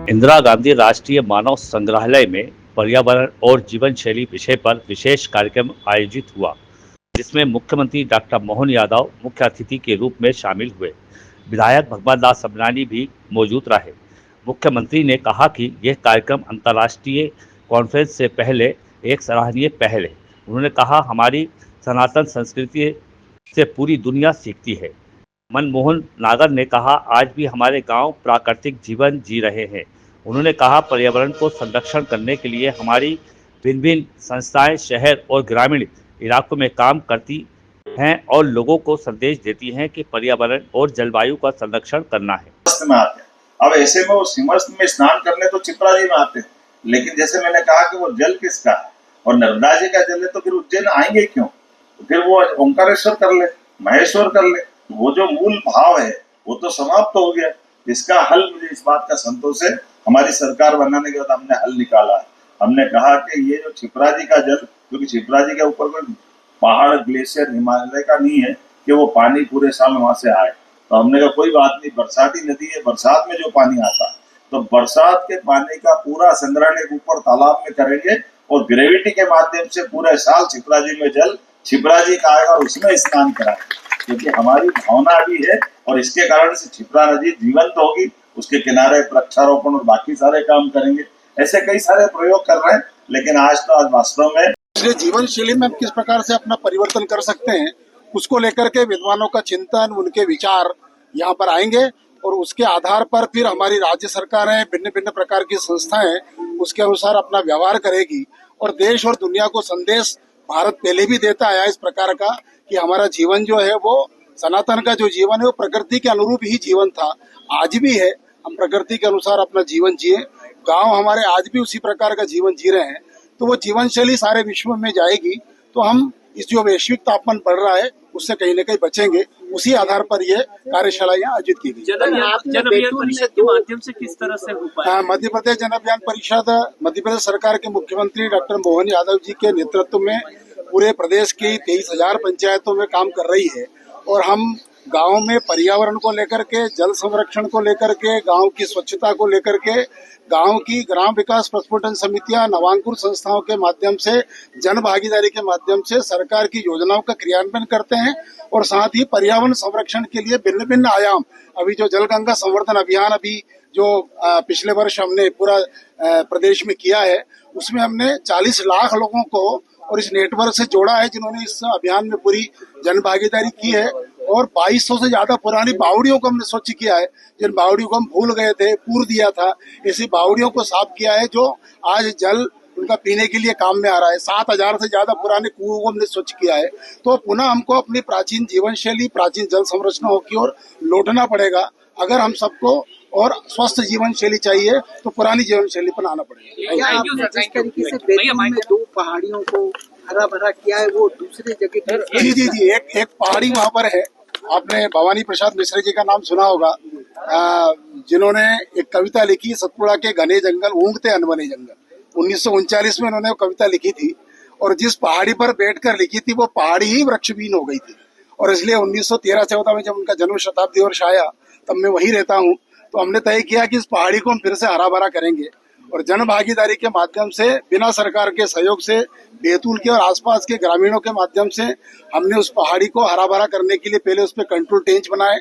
इंदिरा गांधी राष्ट्रीय मानव संग्रहालय में पर्यावरण और जीवन शैली विषय पर विशेष कार्यक्रम आयोजित हुआ, जिसमें मुख्यमंत्री डॉक्टर मोहन यादव मुख्य अतिथि के रूप में शामिल हुए। विधायक भगवान दास सबनानी भी मौजूद रहे। मुख्यमंत्री ने कहा कि यह कार्यक्रम अंतर्राष्ट्रीय कॉन्फ्रेंस से पहले एक सराहनीय पहल है। उन्होंने कहा, हमारी सनातन संस्कृति से पूरी दुनिया सीखती है। मनमोहन नागर ने कहा, आज भी हमारे गांव प्राकृतिक जीवन जी रहे हैं। उन्होंने कहा, पर्यावरण को संरक्षण करने के लिए हमारी भिन्न भिन्न संस्थाएं शहर और ग्रामीण इलाकों में काम करती हैं और लोगों को संदेश देती हैं कि पर्यावरण और जलवायु का संरक्षण करना है। में आते हैं। अब ऐसे में वो सिमरस्त में स्नान करने तो चिपरा जी में आते हैं, लेकिन जैसे मैंने कहा कि वो जल किसका है और नर्मदा जी का जल है, तो फिर उज्जैन आएंगे क्यों? तो फिर वो ओंकारेश्वर कर ले, महेश्वर कर ले, वो जो मूल भाव है वो तो समाप्त हो गया। इसका हल मुझे इस बात का संतोष है, हमारी सरकार बनाने के बाद हमने हल निकाला है। हमने कहा कि ये जो छिपरा जी का जल, क्योंकि छिपरा जी के ऊपर कोई पहाड़ ग्लेशियर हिमालय का नहीं है कि वो पानी पूरे साल वहां से आए, तो हमने कहा कोई बात नहीं, बरसाती नदी है, बरसात में जो पानी आता है तो बरसात के पानी का पूरा संग्रहण एक ऊपर तालाब में करेंगे और ग्रेविटी के माध्यम से पूरे साल छिपरा जी में जल छिपरा जी का आएगा और उसमें स्नान कराएंगे, क्योंकि हमारी भावना भी है और इसके कारण से छिपरा नदी जीवंत होगी। उसके किनारे वृक्षारोपण और बाकी सारे काम करेंगे। ऐसे कई सारे प्रयोग कर रहे हैं, लेकिन आज वास्तव में इसलिए जीवन शैली में हम किस प्रकार से अपना परिवर्तन कर सकते हैं, उसको लेकर के विद्वानों का चिंतन, उनके विचार यहाँ पर आएंगे और उसके आधार पर फिर हमारी राज्य सरकारें, भिन्न भिन्न प्रकार की संस्थाएं उसके अनुसार अपना व्यवहार करेगी और देश और दुनिया को संदेश भारत पहले भी देता आया इस प्रकार का कि हमारा जीवन जो है वो सनातन का जो जीवन है वो प्रकृति के अनुरूप ही जीवन था, आज भी है। हम प्रकृति के अनुसार अपना जीवन जिए। गांव हमारे आज भी उसी प्रकार का जीवन जी रहे हैं, तो वो जीवन शैली सारे विश्व में जाएगी, तो हम इस जो वैश्विक तापमान बढ़ रहा है उससे कहीं न कहीं बचेंगे। उसी आधार पर ये कार्यशाला यहाँ आयोजित की गई। जन अभियान परिषद के माध्यम से किस तरह से हो पाया? मध्य प्रदेश जन अभियान परिषद मध्य प्रदेश सरकार के मुख्यमंत्री डॉक्टर मोहन यादव जी के नेतृत्व में पूरे प्रदेश की 23,000 पंचायतों में काम कर रही है और हम गांव में पर्यावरण को लेकर के, जल संरक्षण को लेकर के, गांव की स्वच्छता को लेकर के, गांव की ग्राम विकास प्रस्फुटन समितियां, नवांकुर संस्थाओं के माध्यम से, जन भागीदारी के माध्यम से सरकार की योजनाओं का क्रियान्वयन करते हैं और साथ ही पर्यावरण संरक्षण के लिए भिन्न भिन्न आयाम, अभी जो जल गंगा संवर्धन अभियान अभी जो पिछले वर्ष हमने पूरा प्रदेश में किया है, उसमें हमने 40 लाख लोगों को और इस नेटवर्क से जोड़ा है जिन्होंने इस अभियान में पूरी जन भागीदारी की है और 2200 से ज्यादा पुरानी बावड़ियों को हमने स्वच्छ किया है, जिन बावड़ियों को हम भूल गए थे, पूर दिया था, ऐसी बावड़ियों को साफ किया है जो आज जल उनका पीने के लिए काम में आ रहा है। 7,000 से ज्यादा पुराने कुओं को हमने स्वच्छ किया है। तो पुनः हमको अपनी प्राचीन जीवन शैली, प्राचीन जल संरचनाओं की ओर लौटना पड़ेगा। अगर हम सबको और स्वस्थ जीवन शैली चाहिए तो पुरानी जीवन शैली पर आना पड़ेगा। जिस तरीके से बैतूल में 2 पहाड़ियों को हरा भरा किया है, वो दूसरे जगह जी एक पहाड़ी वहाँ पर है। आपने भवानी प्रसाद मिश्र जी का नाम सुना होगा, जिन्होंने एक कविता लिखी, सतपुड़ा के घने जंगल ऊँघते अनबने जंगल। 1939 में उन्होंने वो कविता लिखी थी और जिस पहाड़ी पर बैठकर लिखी थी वो पहाड़ी ही वृक्षहीन हो गई थी और इसलिए 1913-14 में जब उनका जन्म शताब्दी वर्ष आया तब मैं वहीं रहता हूँ, तो हमने तय किया कि इस पहाड़ी को हम फिर से हरा भरा करेंगे और जन भागीदारी के माध्यम से, बिना सरकार के सहयोग से, बैतूल के और आसपास के ग्रामीणों के माध्यम से हमने उस पहाड़ी को हरा भरा करने के लिए पहले उस पर कंट्रोल टेंच बनाए।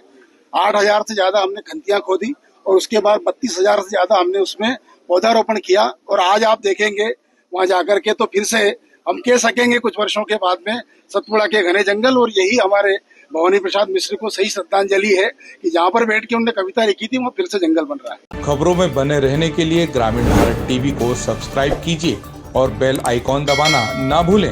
8,000 से ज्यादा हमने खंतियां खोदी और उसके बाद 32,000 से ज्यादा हमने उसमें पौधारोपण किया और आज आप देखेंगे वहां जाकर के तो फिर से हम कह सकेंगे कुछ वर्षों के बाद में सतपुड़ा के घने जंगल। और यही हमारे भवानी प्रसाद मिश्र को सही श्रद्धांजलि है कि जहाँ पर बैठ के उन्होंने कविता लिखी थी वो फिर से जंगल बन रहा है। खबरों में बने रहने के लिए ग्रामीण भारत टीवी को सब्सक्राइब कीजिए और बेल आइकॉन दबाना ना भूलें।